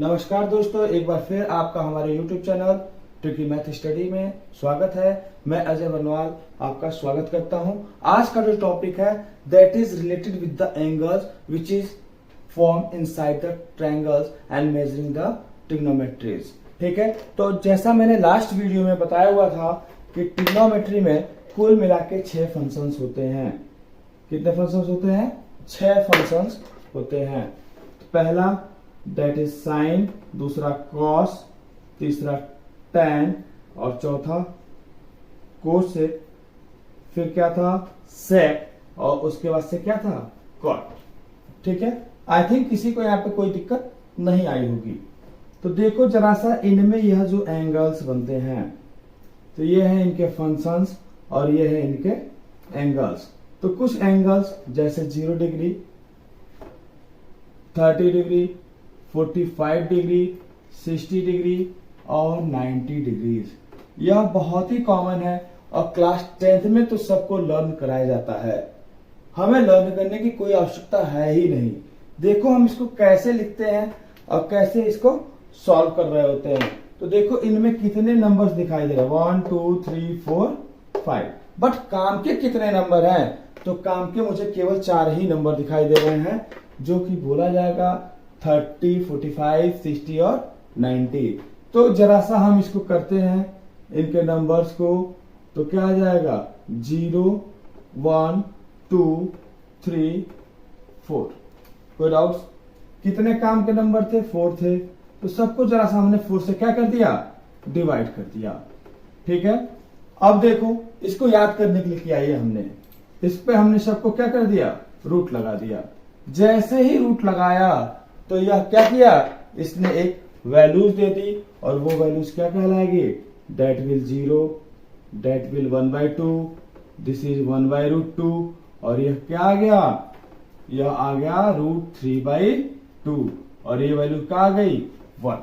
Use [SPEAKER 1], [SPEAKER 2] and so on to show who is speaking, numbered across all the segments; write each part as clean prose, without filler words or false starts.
[SPEAKER 1] नमस्कार दोस्तों, एक बार फिर आपका हमारे YouTube channel tricky math study में स्वागत है। मैं अजय बनवाल आपका स्वागत करता हूं। आज का जो टॉपिक है that is related with the angles which is form inside the triangles and measuring the trigonometries. ठीक है, तो जैसा मैंने लास्ट वीडियो में बताया हुआ था कि ट्रिग्नोमेट्री में कुल मिला के 6 फंक्शंस होते हैं। कितने फंक्शंस होते हैं? 6 फंक्शंस होते हैं। पहला दैट इज साइन, दूसरा कॉस, तीसरा टैन और चौथा कोसेक, फिर क्या था सेक और उसके बाद से क्या था कॉट। ठीक है, आई थिंक किसी को यहाँ पे कोई दिक्कत नहीं आई होगी। तो देखो जरा सा, इनमें यह जो एंगल्स बनते हैं तो ये है इनके फंक्शंस और ये है इनके एंगल्स। तो कुछ एंगल्स जैसे 0 डिग्री, 30 डिग्री, 45 डिग्री, 60 डिग्री और 90 डिग्रीज, यह बहुत ही कॉमन है और क्लास 10th में तो सबको लर्न कराया जाता है। हमें लर्न करने की कोई आवश्यकता है ही नहीं। देखो हम इसको कैसे लिखते हैं और कैसे इसको सॉल्व कर रहे होते हैं। तो देखो इनमें कितने नंबर्स दिखाई दे रहे हैं, 1 2 3 4 5, बट काम के कितने नंबर हैं? तो काम के मुझे केवल 4 ही नंबर दिखाई दे रहे हैं, जो कि बोला जाएगा 30, 45, 60 और 90। तो जरा सा हम इसको करते हैं इनके नंबर्स को, तो क्या आ जाएगा 0 1 2 3 4। कोई डाउट्स? कितने काम के नंबर थे? 4 थे। तो सबको जरा सा हमने 4 से क्या कर दिया, डिवाइड कर दिया। ठीक है, अब देखो इसको याद करने के लिए किया है हमने, इस पे हमने सबको क्या कर दिया, रूट लगा दिया। जैसे ही रूट लगाया तो यह क्या किया, इसने एक वैल्यूज दे दी और वो वैल्यूज क्या कहलाएगी, that will 0, that will 1/2, this is 1/√2 और यह क्या आ गया, यह आ गया √3/2 और ये वैल्यू क्या आ गई 1।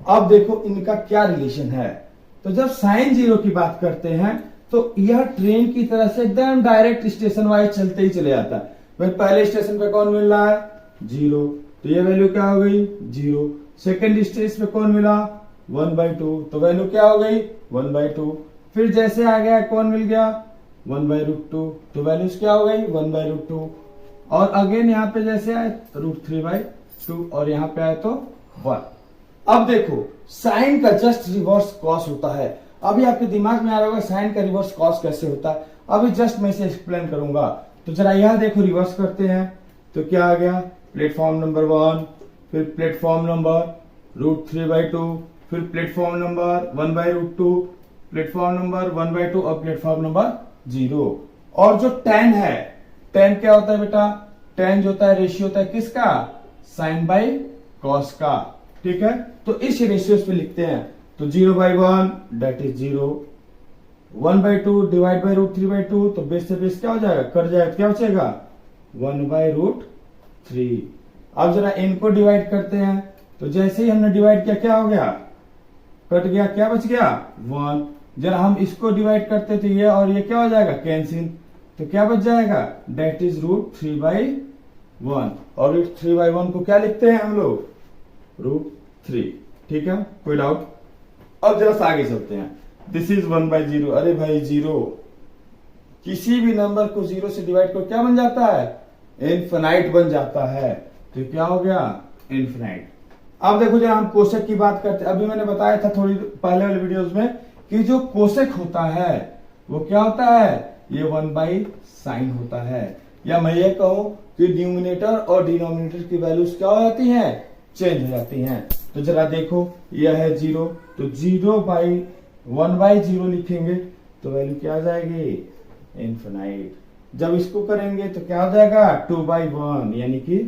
[SPEAKER 1] अब देखो इनका क्या रिलेशन है। तो जब साइन 0 की बात करते हैं तो यह ट्रेन की तरह से एकदम डायरेक्ट स्टेशन वाइज चलते ही चले जाता है। भाई पहले स्टेशन पे कौन मिल रहा है 0, तो ये वैल्यू क्या हो गई 0। सेकेंड स्टेज पे कौन मिला 1/2, तो वैल्यू क्या हो गई 1/2। फिर जैसे आ गया कौन मिल गया 1/√2, तो वैल्यूज क्या हो गई 1/√2। और अगेन यहाँ पे जैसे आए √3/2 और यहाँ पे आए तो 1। अब देखो साइन का जस्ट रिवर्स कॉस होता है। अभी आपके दिमाग में आ रहा होगा साइन का रिवर्स कॉस कैसे होता है, अभी जस्ट मैं इसे एक्सप्लेन करूंगा। तो जरा यह देखो रिवर्स करते हैं तो क्या आ गया, प्लेटफॉर्म नंबर 1, फिर प्लेटफॉर्म नंबर √3/2, फिर प्लेटफॉर्म नंबर 1/√2, प्लेटफॉर्म नंबर 1/2 और प्लेटफॉर्म नंबर 0। और जो tan है, tan क्या होता है बेटा, tan जो होता है रेशियो होता है किसका, साइन बाई कॉस का। ठीक है, तो इस रेशियो पे लिखते हैं तो 0/1 डेट इज 0, 1/2 डिवाइड बाई √3/2, तो बेस से बेस क्या हो जाएगा, कट जाएगा, क्या बचेगा 1/√3। अब जरा इनको डिवाइड करते हैं तो जैसे ही हमने डिवाइड किया क्या हो गया, कट गया, क्या बच गया 1। जरा हम इसको डिवाइड करते तो ये और ये क्या हो जाएगा कैंसिल, तो क्या बच जाएगा डेट इज √3/1 और √3/1 को क्या लिखते हैं हम लोग √3। ठीक है, कोई डाउट? अब जरा सा आगे चलते हैं, दिस इज 1/0। अरे भाई 0, किसी भी नंबर को 0 से डिवाइड कर क्या बन जाता है, इनफिनाइट बन जाता है। तो क्या हो गया इनफिनाइट। अब देखो जरा हम कोसेक की बात करते हैं। अभी मैंने बताया था थोड़ी पहले वाले वीडियोस में कि जो कोसेक होता है वो क्या होता है, ये 1/sin होता है। या मैं ये कहूं कि न्यूमिनेटर और डिनोमिनेटर की वैल्यूज क्या हो जाती हैं, चेंज हो जाती हैं। तो जरा देखो यह है 0, तो 1/0 लिखेंगे तो वैल्यू क्या आ जाएगी इनफिनाइट। जब इसको करेंगे तो क्या हो जाएगा 2/1 यानी कि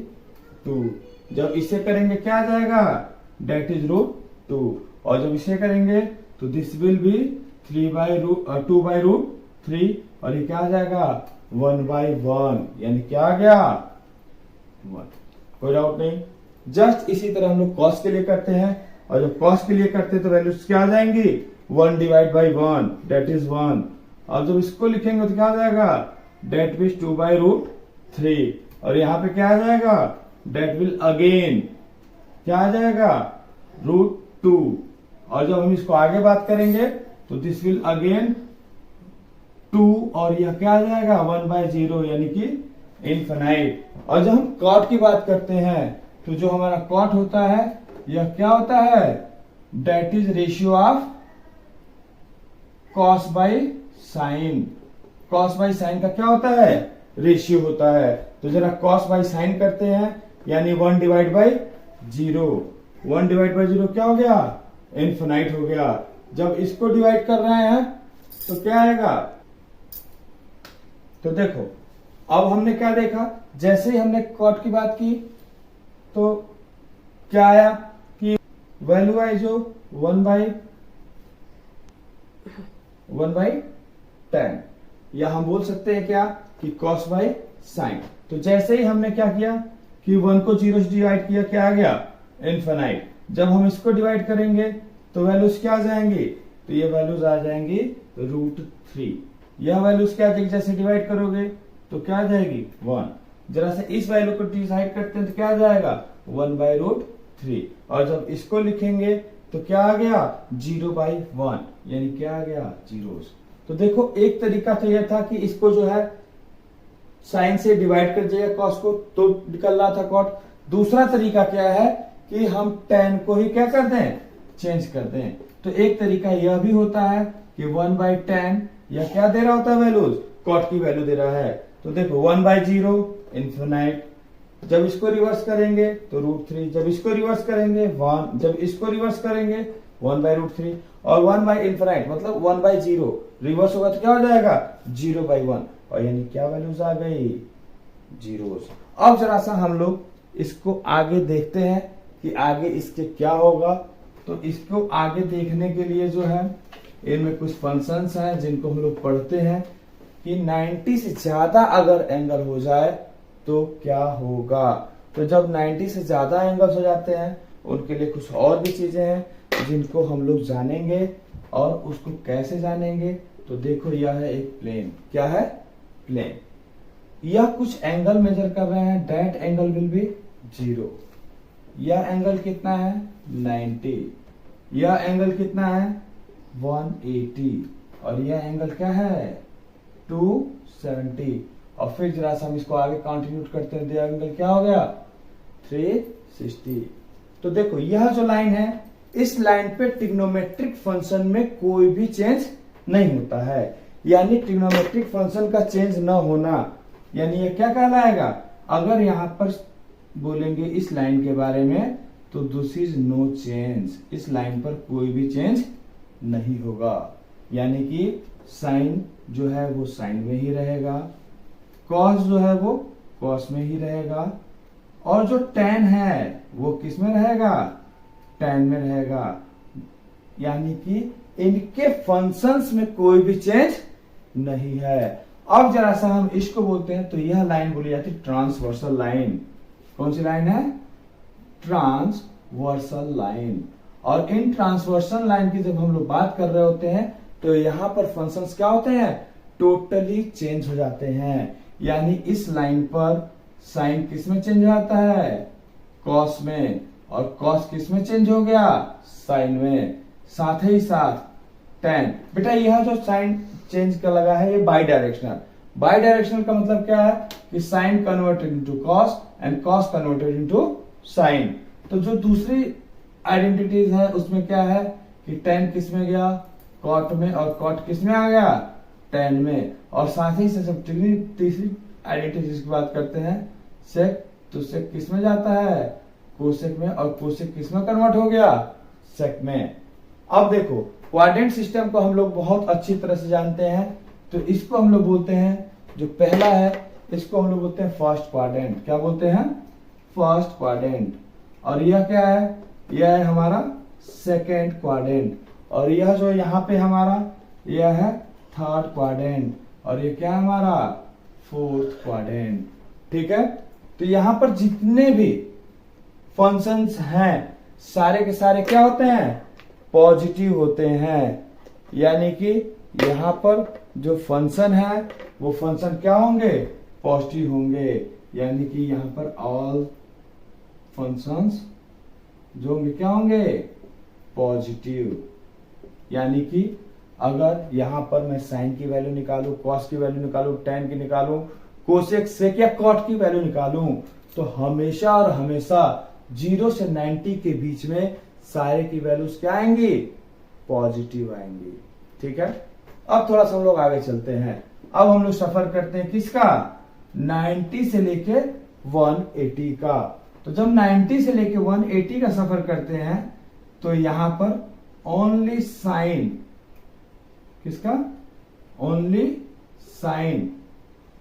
[SPEAKER 1] 2। जब इसे करेंगे क्या आ जाएगा डेट इज √2 और जब इसे करेंगे तो दिस विल बी 2/√3 और ये क्या आ जाएगा 1/1 यानी क्या आ गया 1। कोई डाउट नहीं? जस्ट इसी तरह हम लोग कॉस के लिए करते हैं और जब कॉस के लिए करते हैं तो वैल्यूज क्या आ जाएंगी 1/1 डेट इज 1। और जब इसको लिखेंगे तो क्या आ जाएगा डेट विज 2/√3 और यहाँ पे क्या आ जाएगा डेट विल अगेन क्या आ जाएगा √2। और जब हम इसको आगे बात करेंगे तो दिस विल अगेन 2 और यह क्या आ जाएगा 1/0 यानी कि इनफिनाइट। और जब हम कॉट की बात करते हैं तो जो हमारा कॉट होता है यह क्या होता है, that is ratio of cos by sine. Cos by sine का क्या होता है, रेशियो होता है। तो जरा कॉस बाई साइन करते हैं, यानी 1/0। 1/0 क्या हो गया, इनफिनाइट हो गया। जब इसको डिवाइड कर रहे हैं तो क्या आएगा, तो देखो अब हमने क्या देखा, जैसे ही हमने कॉट की बात की तो क्या आया कि वैल्यू आई जो 1/10, या हम बोल सकते हैं क्या कि कॉस बाई साइन। तो जैसे ही हमने क्या किया कि 1 को 0 से डिवाइड किया, क्या आ गया, इनफिनाइट। जब हम इसको डिवाइड करेंगे तो वैल्यूज क्या आ जाएंगी, तो ये वैल्यूज आ जाएंगी √3। यह वैल्यूज क्या देख, जैसे डिवाइड करोगे तो क्या आ जाएगी 1। जरा से इस वैल्यू को डिसाइड करते हैं तो क्या आ जाएगा 1/√3। और जब इसको लिखेंगे तो क्या आ गया 0/1, यानी क्या आ गया जीरोस। तो देखो एक तरीका तो यह था कि इसको जो है साइन से डिवाइड कर दिया कॉस को तो निकल रहा था कॉट। दूसरा तरीका क्या है कि हम tan को ही क्या कर दें, चेंज कर दें। तो एक तरीका यह भी होता है कि 1/10 या क्या दे रहा होता है वैल्यूज, कॉट की वैल्यू दे रहा है। तो देखो 1/0 इनफिनाइट, जब इसको रिवर्स करेंगे तो √3, जब इसको रिवर्स करेंगे 1, जब इसको रिवर्स करेंगे 1/√3, और 1/इनफिनाइट मतलब 1/0 रिवर्स होगा तो क्या हो जाएगा 0/1, और यानी क्या वैल्यूज आ गई, जीरोस। अब जरा सा हम लोग इसको आगे देखते हैं कि आगे इसके क्या होगा। तो इसको आगे देखने के लिए जो है इनमें कुछ फंक्शंस हैं जिनको हम लोग पढ़ते हैं कि 90 से ज्यादा अगर एंगल हो जाए तो क्या होगा। तो जब 90 से ज्यादा एंगल्स हो जाते हैं उनके लिए कुछ और भी चीजें हैं जिनको हम लोग जानेंगे। और उसको कैसे जानेंगे, तो देखो यह है एक प्लेन, क्या है, प्लेन। यह कुछ एंगल मेजर कर रहे हैं, दैट एंगल विल बी 0। यह एंगल कितना है 90, यह एंगल कितना है 180, और यह एंगल क्या है 270। और फिर जरा सा हम इसको आगे कंटिन्यू करते हैं, एंगल क्या हो गया 360। तो देखो यह जो लाइन है, इस लाइन पे ट्रिग्नोमेट्रिक फंक्शन में कोई भी चेंज नहीं होता है, यानी ट्रिग्नोमेट्रिक फंक्शन का चेंज न होना, यानी ये क्या कहलाएगा। अगर यहां पर बोलेंगे इस लाइन के बारे में तो दिस इज नो चेंज, इस लाइन पर कोई भी चेंज नहीं होगा, यानी कि साइन जो है वो साइन में ही रहेगा, कॉस जो है वो कॉस में ही रहेगा, और जो tan है वो किस में रहेगा, tan में रहेगा। यानी कि इनके फंक्शंस में कोई भी चेंज नहीं है। अब जरा सा हम इसको बोलते हैं, तो यह लाइन बोली जाती है ट्रांसवर्सल लाइन। कौन सी लाइन है, ट्रांसवर्सल लाइन। और इन ट्रांसवर्सल लाइन की जब हम लोग बात कर रहे होते हैं तो यहाँ पर फंक्शंस क्या होते हैं, टोटली चेंज हो जाते हैं। यानी इस लाइन पर साइन किस में चेंज हो जाता है, कॉस में, और कॉस किस में चेंज हो गया, साइन में। साथ ही साथ tan, बेटा यह जो साइन चेंज का लगा है ये बाई डायरेक्शनल। बाई डायरेक्शनल का मतलब क्या है कि sine converted into cos and cos converted into sine. तो जो दूसरी आइडेंटिटीज है उसमें क्या है कि tan किस में गया, कॉट में, और कॉट किस में आ गया, tan में। और साथ ही से तीसरी आइडेंटिटी की बात करते हैं सेक, तो सेक किस में जाता है, कोसेक में, और कोसेक किस में कन्वर्ट हो गया, सेक में। अब देखो क्वाड्रेंट सिस्टम को हम लोग बहुत अच्छी तरह से जानते हैं। तो इसको हम लोग बोलते हैं, जो पहला है इसको हम लोग बोलते हैं फर्स्ट क्वाड्रेंट। क्या बोलते हैं, फर्स्ट क्वाड्रेंट। और यह क्या है, यह है हमारा सेकेंड क्वाड्रेंट। और यह जो यहाँ पे हमारा यह है थर्ड क्वाड्रेंट, और ये क्या है हमारा फोर्थ क्वाड्रेंट। ठीक है, तो यहां पर जितने भी फंक्शंस हैं सारे के सारे क्या होते हैं, पॉजिटिव होते हैं। यानी कि यहां पर जो फंक्शन है वो फंक्शन क्या होंगे, पॉजिटिव होंगे। यानी कि यहां पर ऑल फंक्शंस जो होंगे क्या होंगे, पॉजिटिव। यानी कि अगर यहां पर मैं साइन की वैल्यू निकालूं, कॉस की वैल्यू निकालूं, टेन की निकालूं, कोसेक सेक या कॉट की वैल्यू निकालूं, तो हमेशा और हमेशा 0 से 90 के बीच में सारे की वैल्यूज क्या आएंगी? पॉजिटिव आएंगी। ठीक है, अब थोड़ा सा हम लोग आगे चलते हैं। अब हम लोग सफर करते हैं किसका? 90 से लेके 180 का। तो जब 90 से लेके 180 का सफर करते हैं तो यहां पर ओनली साइन, किसका? ओनली साइन,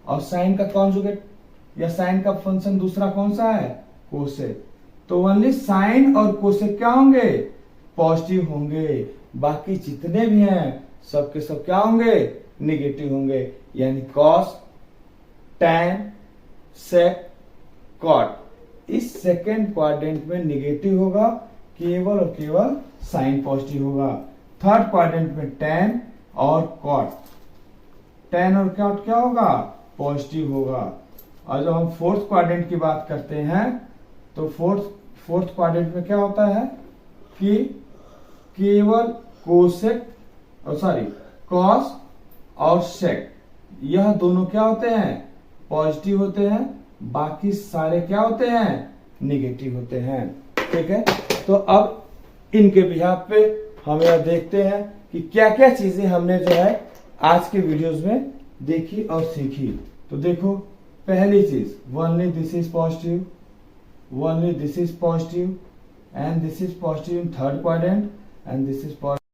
[SPEAKER 1] और साइन का कॉन्जुगेट या साइन का फंक्शन दूसरा कौन सा है? कोसेक। तो ओनली साइन और कोसेक क्या होंगे? पॉजिटिव होंगे। बाकी जितने भी हैं सबके सब क्या होंगे? निगेटिव होंगे। यानी कॉस, टैन, सेक, कॉट, इस सेकेंड क्वाड्रेंट में निगेटिव होगा, केवल और केवल साइन पॉजिटिव होगा। थर्ड क्वाड्रेंट में टैन और कॉट, टैन और कॉट क्या होगा? पॉजिटिव होगा। और जब हम फोर्थ क्वाड्रेंट की बात करते हैं तो फोर्थ क्वाड्रेंट में क्या होता है कि केवल कोसेक कॉस और सेक, यह दोनों क्या होते हैं? पॉजिटिव होते हैं। बाकी सारे क्या होते हैं? निगेटिव होते हैं। ठीक है, तो अब इनके बिहाफ पे हम यह देखते हैं कि क्या क्या चीजें हमने जो है आज के वीडियोस में देखी और सीखी। तो देखो, पहली चीज, only this is positive, only this is positive, and this is positive in third quadrant, and this is positive